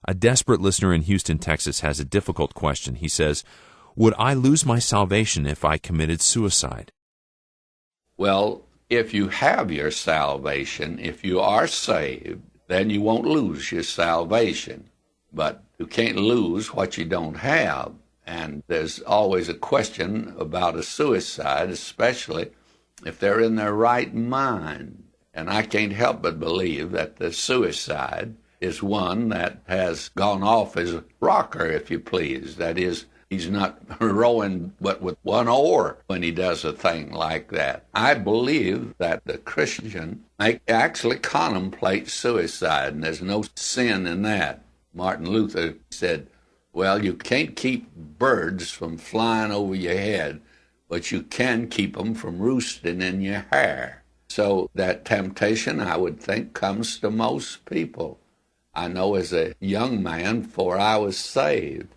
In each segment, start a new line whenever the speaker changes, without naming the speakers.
A desperate listener in Houston, Texas has a difficult question. He says, would I lose my salvation if I committed suicide?
Well, if you have your salvation, if you are saved, then you won't lose your salvation. But you can't lose what you don't have. And there's always a question about a suicide, especially if they're in their right mind. And I can't help but believe that the suicide is one that has gone off as a rocker, if you please. That is, he's not rowing but with one oar when he does a thing like that. I believe that the Christian may actually contemplate suicide, and there's no sin in that. Martin Luther said, well, you can't keep birds from flying over your head, but you can keep them from roosting in your hair. So that temptation, I would think, comes to most people. I know as a young man, before I was saved,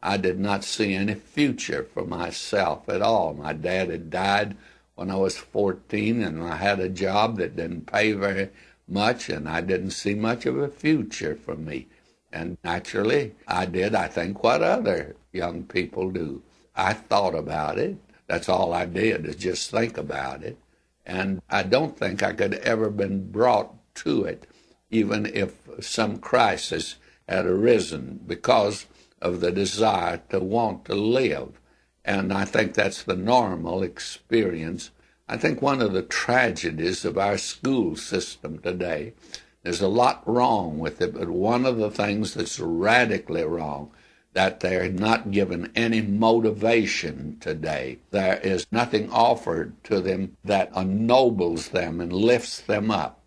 I did not see any future for myself at all. My dad had died when I was 14, and I had a job that didn't pay very much, and I didn't see much of a future for me. And naturally, I did, I think, what other young people do. I thought about it. That's all I did, is just think about it. And I don't think I could ever been brought to it, even if some crisis had arisen, because of the desire to want to live. And I think that's the normal experience. I think one of the tragedies of our school system today, there's a lot wrong with it, but one of the things that's radically wrong, that they're not given any motivation today. There is nothing offered to them that ennobles them and lifts them up.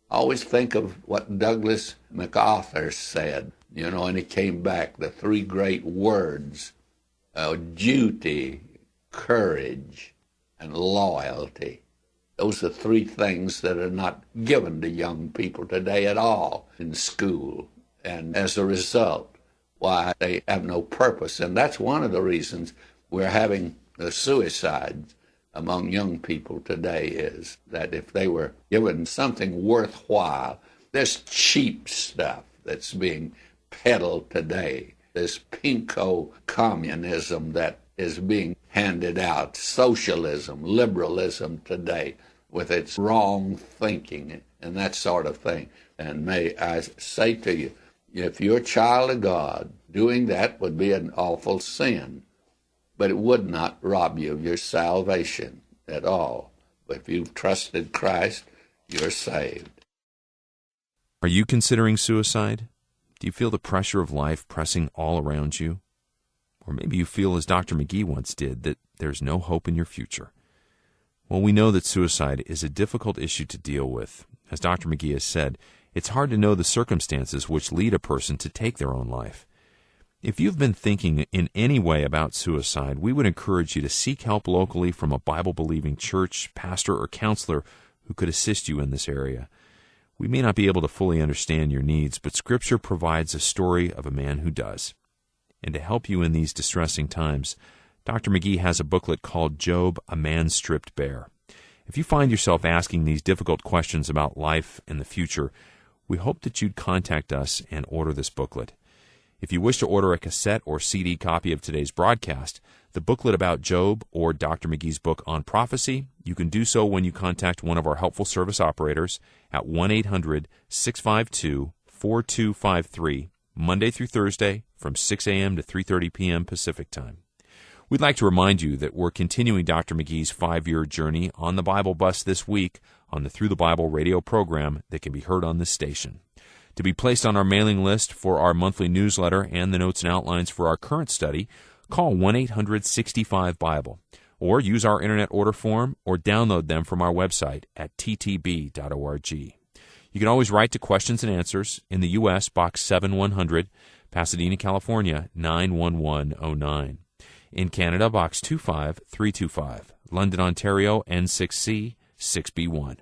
I always think of what Douglas MacArthur said, and he came back, the three great words, duty, courage, and loyalty. Those are three things that are not given to young people today at all in school. And as a result, why they have no purpose. And that's one of the reasons we're having the suicides among young people today, is that if they were given something worthwhile, this cheap stuff that's being peddled today, this pinko communism that is being handed out, socialism, liberalism today, with its wrong thinking and that sort of thing. And may I say to you, if you're a child of God, doing that would be an awful sin, but it would not rob you of your salvation at all. But if you've trusted Christ, you're saved.
Are you considering suicide? Do you feel the pressure of life pressing all around you? Or maybe you feel, as Dr. McGee once did, that there's no hope in your future. Well, we know that suicide is a difficult issue to deal with. As Dr. McGee has said, it's hard to know the circumstances which lead a person to take their own life. If you've been thinking in any way about suicide, we would encourage you to seek help locally from a Bible-believing church, pastor, or counselor who could assist you in this area. We may not be able to fully understand your needs, but Scripture provides a story of a man who does. And to help you in these distressing times, Dr. McGee has a booklet called Job, A Man Stripped Bare. If you find yourself asking these difficult questions about life and the future, we hope that you'd contact us and order this booklet. If you wish to order a cassette or CD copy of today's broadcast, the booklet about Job, or Dr. McGee's book on prophecy, you can do so when you contact one of our helpful service operators at 1-800-652-4253, Monday through Thursday from 6 a.m. to 3:30 p.m. Pacific Time. We'd like to remind you that we're continuing Dr. McGee's 5-year journey on the Bible Bus this week on the Thru the Bible radio program that can be heard on this station. To be placed on our mailing list for our monthly newsletter and the notes and outlines for our current study, call 1-800-65-BIBLE, or use our internet order form, or download them from our website at ttb.org. You can always write to Questions and Answers in the U.S., Box 7100, Pasadena, California, 91109. In Canada, Box 25325, London, Ontario, N6C 6B1.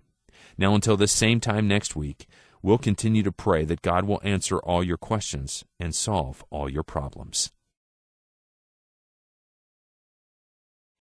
Now, until this same time next week, we'll continue to pray that God will answer all your questions and solve all your problems.